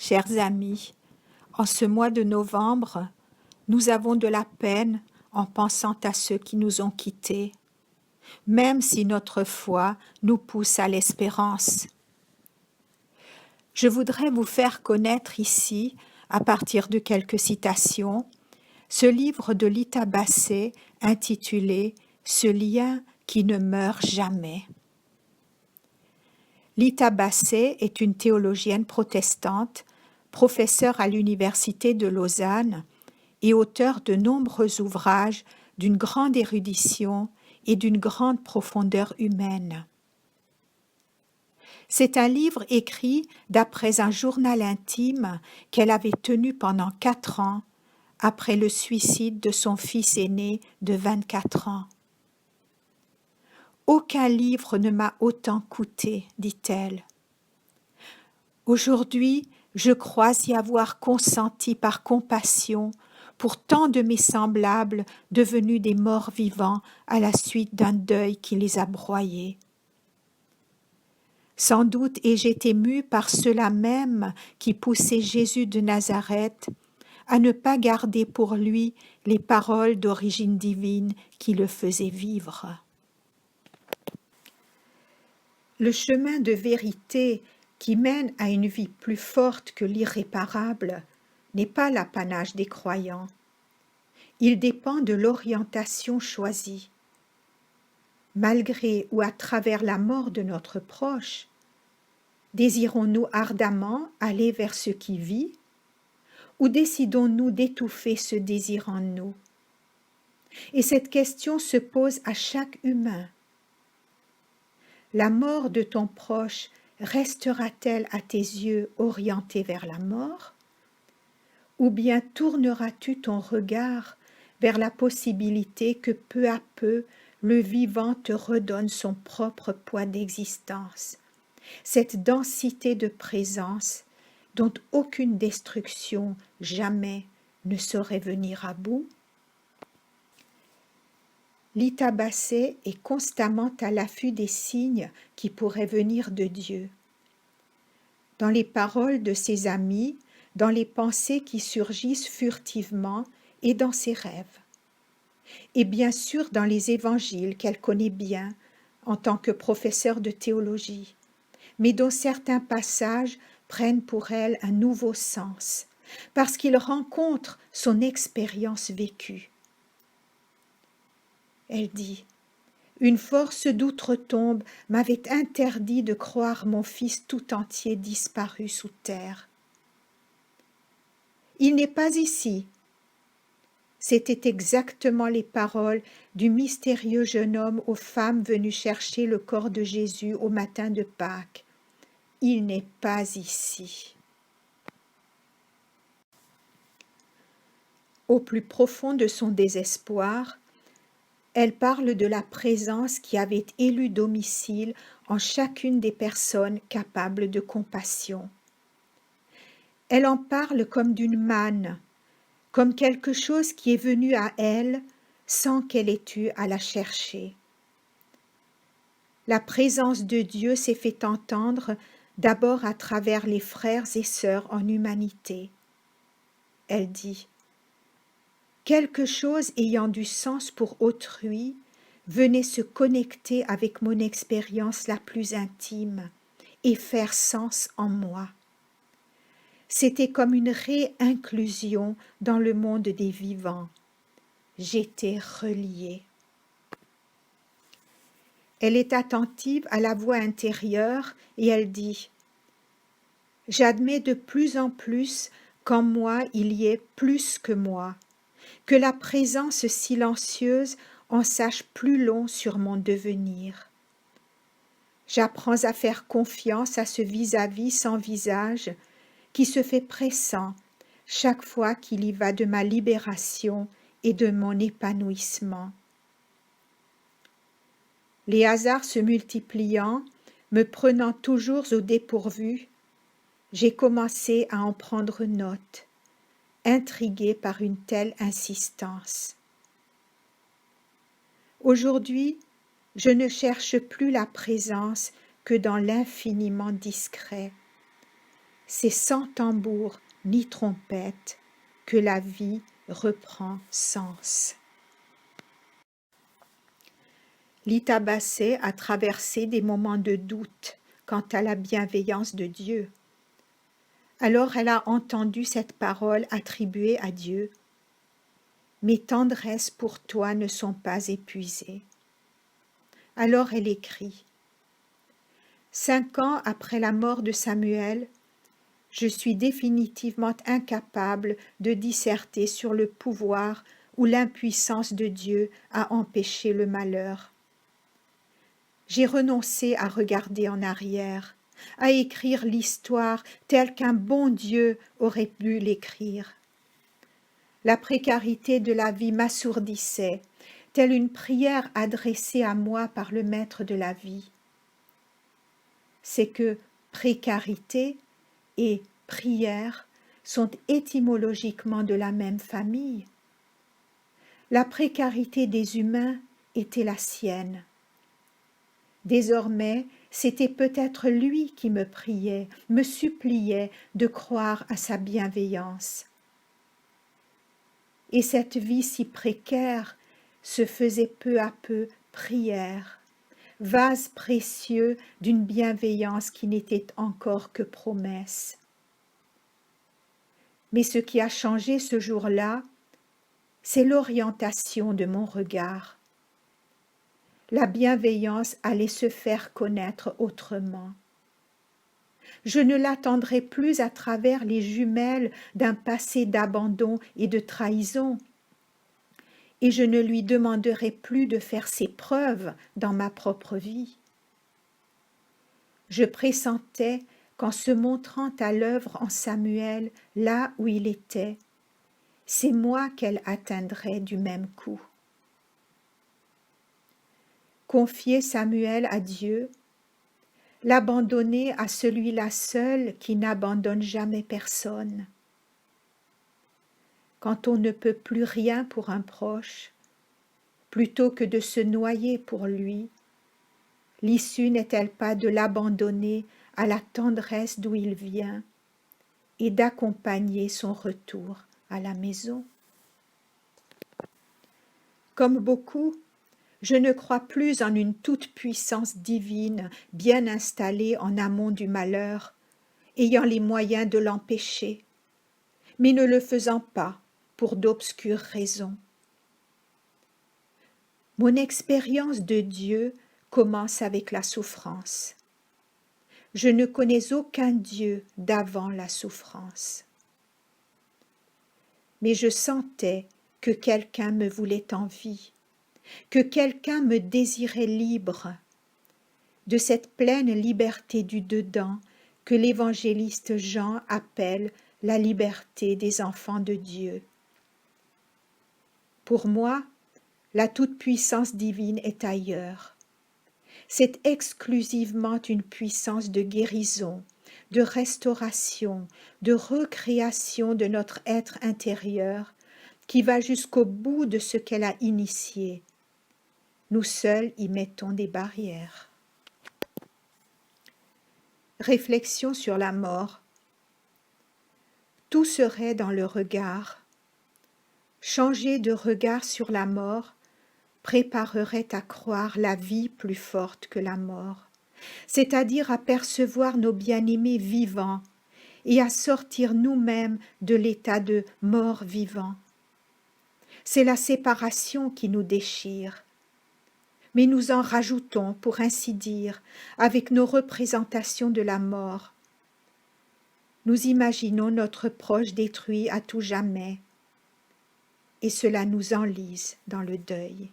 Chers amis, en ce mois de novembre, nous avons de la peine en pensant à ceux qui nous ont quittés, même si notre foi nous pousse à l'espérance. Je voudrais vous faire connaître ici, à partir de quelques citations, ce livre de Lita Bassey intitulé « Ce lien qui ne meurt jamais ». Lita Bassey est une théologienne protestante, professeure à l'Université de Lausanne et auteure de nombreux ouvrages d'une grande érudition et d'une grande profondeur humaine. C'est un livre écrit d'après un journal intime qu'elle avait tenu pendant 4 ans après le suicide de son fils aîné de 24 ans. « Aucun livre ne m'a autant coûté, dit-elle. Aujourd'hui, je crois y avoir consenti par compassion pour tant de mes semblables devenus des morts vivants à la suite d'un deuil qui les a broyés. Sans doute ai-je été mue par ceux-là même qui poussaient Jésus de Nazareth à ne pas garder pour lui les paroles d'origine divine qui le faisaient vivre. Le chemin de vérité qui mène à une vie plus forte que l'irréparable n'est pas l'apanage des croyants. Il dépend de l'orientation choisie. Malgré ou à travers la mort de notre proche, désirons-nous ardemment aller vers ce qui vit ou décidons-nous d'étouffer ce désir en nous? Et cette question se pose à chaque humain. La mort de ton proche restera-t-elle à tes yeux orientée vers la mort? Ou bien tourneras-tu ton regard vers la possibilité que peu à peu le vivant te redonne son propre poids d'existence, cette densité de présence dont aucune destruction jamais ne saurait venir à bout? Lita Bassey est constamment à l'affût des signes qui pourraient venir de Dieu. Dans les paroles de ses amis, dans les pensées qui surgissent furtivement et dans ses rêves. Et bien sûr dans les évangiles qu'elle connaît bien en tant que professeure de théologie, mais dont certains passages prennent pour elle un nouveau sens, parce qu'ils rencontrent son expérience vécue. Elle dit « Une force d'outre-tombe m'avait interdit de croire mon fils tout entier disparu sous terre. Il n'est pas ici. » C'étaient exactement les paroles du mystérieux jeune homme aux femmes venues chercher le corps de Jésus au matin de Pâques. Il n'est pas ici. Au plus profond de son désespoir, elle parle de la présence qui avait élu domicile en chacune des personnes capables de compassion. Elle en parle comme d'une manne, comme quelque chose qui est venu à elle sans qu'elle ait eu à la chercher. La présence de Dieu s'est fait entendre d'abord à travers les frères et sœurs en humanité. Elle dit « Quelque chose ayant du sens pour autrui venait se connecter avec mon expérience la plus intime et faire sens en moi. C'était comme une réinclusion dans le monde des vivants. J'étais reliée. » Elle est attentive à la voix intérieure et elle dit « J'admets de plus en plus qu'en moi il y ait plus que moi, que la présence silencieuse en sache plus long sur mon devenir. J'apprends à faire confiance à ce vis-à-vis sans visage qui se fait pressant chaque fois qu'il y va de ma libération et de mon épanouissement. Les hasards se multipliant, me prenant toujours au dépourvu, j'ai commencé à en prendre note, intriguée par une telle insistance. Aujourd'hui, je ne cherche plus la présence que dans l'infiniment discret. c'est sans tambour ni trompette que la vie reprend sens. Lita Basset a traversé des moments de doute quant à la bienveillance de Dieu. Alors elle a entendu cette parole attribuée à Dieu. « Mes tendresses pour toi ne sont pas épuisées. » Alors elle écrit « 5 ans après la mort de Samuel, je suis définitivement incapable de disserter sur le pouvoir ou l'impuissance de Dieu à empêcher le malheur. J'ai renoncé à regarder en arrière, à écrire l'histoire telle qu'un bon Dieu aurait pu l'écrire. La précarité de la vie m'assourdissait, telle une prière adressée à moi par le maître de la vie. C'est que précarité et prière sont étymologiquement de la même famille. La précarité des humains était la sienne. Désormais, c'était peut-être lui qui me priait, me suppliait de croire à sa bienveillance. Et cette vie si précaire se faisait peu à peu prière, vase précieux d'une bienveillance qui n'était encore que promesse. Mais ce qui a changé ce jour-là, c'est l'orientation de mon regard. La bienveillance allait se faire connaître autrement. Je ne l'attendrai plus à travers les jumelles d'un passé d'abandon et de trahison, et je ne lui demanderai plus de faire ses preuves dans ma propre vie. Je pressentais qu'en se montrant à l'œuvre en Samuel, là où il était, c'est moi qu'elle atteindrait du même coup. Confier Samuel à Dieu, l'abandonner à celui-là seul qui n'abandonne jamais personne. Quand on ne peut plus rien pour un proche, plutôt que de se noyer pour lui, l'issue n'est-elle pas de l'abandonner à la tendresse d'où il vient et d'accompagner son retour à la maison? Comme beaucoup, je ne crois plus en une toute-puissance divine bien installée en amont du malheur, ayant les moyens de l'empêcher, mais ne le faisant pas pour d'obscures raisons. Mon expérience de Dieu commence avec la souffrance. Je ne connais aucun Dieu d'avant la souffrance. Mais je sentais que quelqu'un me voulait en vie, que quelqu'un me désirait libre, de cette pleine liberté du dedans que l'évangéliste Jean appelle la liberté des enfants de Dieu. Pour moi, la toute-puissance divine est ailleurs. C'est exclusivement une puissance de guérison, de restauration, de recréation de notre être intérieur qui va jusqu'au bout de ce qu'elle a initié. Nous seuls y mettons des barrières. Réflexion sur la mort. Tout serait dans le regard. Changer de regard sur la mort préparerait à croire la vie plus forte que la mort, c'est-à-dire à percevoir nos bien-aimés vivants et à sortir nous-mêmes de l'état de mort vivant. C'est la séparation qui nous déchire, mais nous en rajoutons, pour ainsi dire, avec nos représentations de la mort. Nous imaginons notre proche détruit à tout jamais, et cela nous enlise dans le deuil.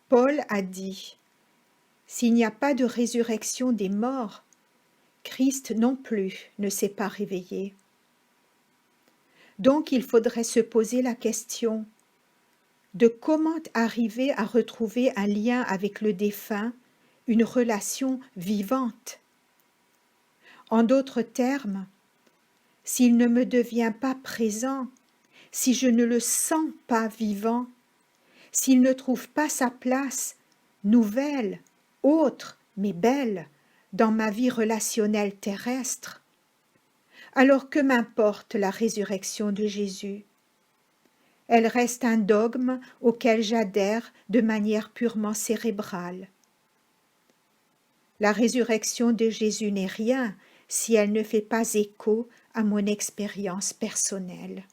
Paul a dit « S'il n'y a pas de résurrection des morts, Christ non plus ne s'est pas réveillé. » Donc il faudrait se poser la question de comment arriver à retrouver un lien avec le défunt, une relation vivante. En d'autres termes, s'il ne me devient pas présent, si je ne le sens pas vivant, s'il ne trouve pas sa place, nouvelle, autre, mais belle, dans ma vie relationnelle terrestre, alors que m'importe la résurrection de Jésus? Elle reste un dogme auquel j'adhère de manière purement cérébrale. La résurrection de Jésus n'est rien si elle ne fait pas écho à mon expérience personnelle.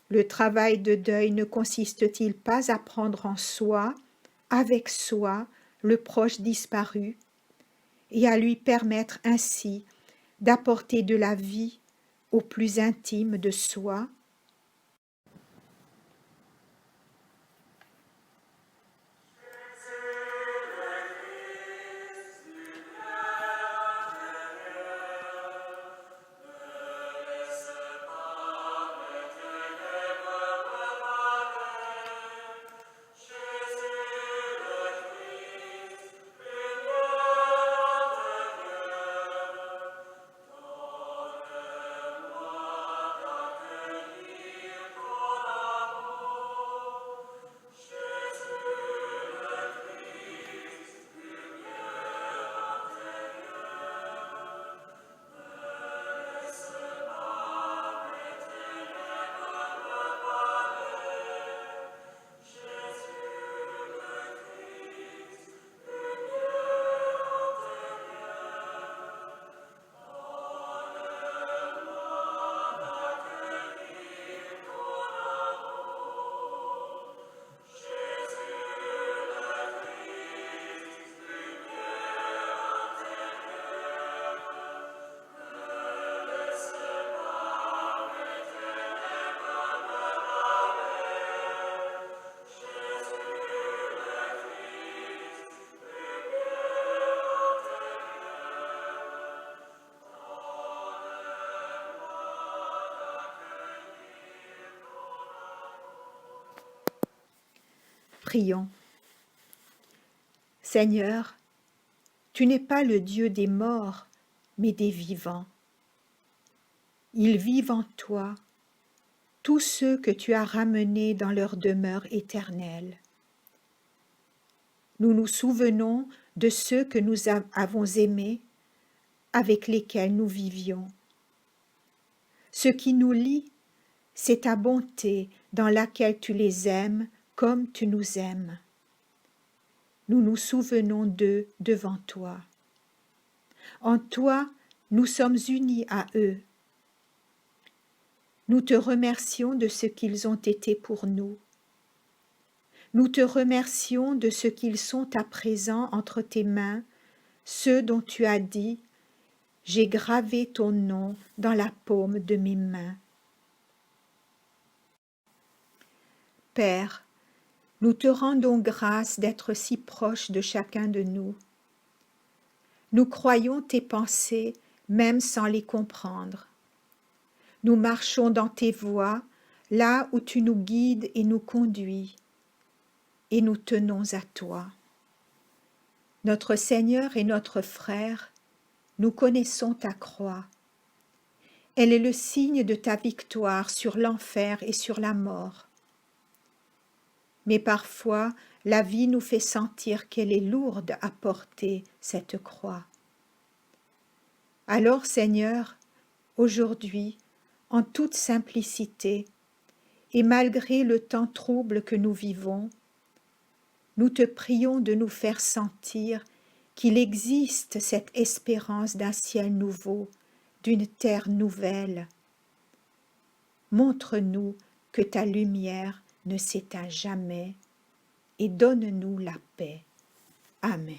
Le travail de deuil ne consiste-t-il pas à prendre en soi, avec soi, le proche disparu, et à lui permettre ainsi d'apporter de la vie au plus intime de soi? Prions. Seigneur, tu n'es pas le Dieu des morts, mais des vivants. Ils vivent en toi, tous ceux que tu as ramenés dans leur demeure éternelle. Nous nous souvenons de ceux que nous avons aimés, avec lesquels nous vivions. Ce qui nous lie, c'est ta bonté dans laquelle tu les aimes comme tu nous aimes. Nous nous souvenons d'eux devant toi. En toi, nous sommes unis à eux. Nous te remercions de ce qu'ils ont été pour nous. Nous te remercions de ce qu'ils sont à présent entre tes mains, ceux dont tu as dit « J'ai gravé ton nom dans la paume de mes mains ». Père, nous te rendons grâce d'être si proche de chacun de nous. Nous croyons tes pensées même sans les comprendre. Nous marchons dans tes voies, là où tu nous guides et nous conduis, et nous tenons à toi. Notre Seigneur et notre Frère, nous connaissons ta croix. Elle est le signe de ta victoire sur l'enfer et sur la mort. Mais parfois, la vie nous fait sentir qu'elle est lourde à porter, cette croix. Alors, Seigneur, aujourd'hui, en toute simplicité, et malgré le temps trouble que nous vivons, nous te prions de nous faire sentir qu'il existe cette espérance d'un ciel nouveau, d'une terre nouvelle. Montre-nous que ta lumière ne s'éteint jamais et donne-nous la paix. Amen.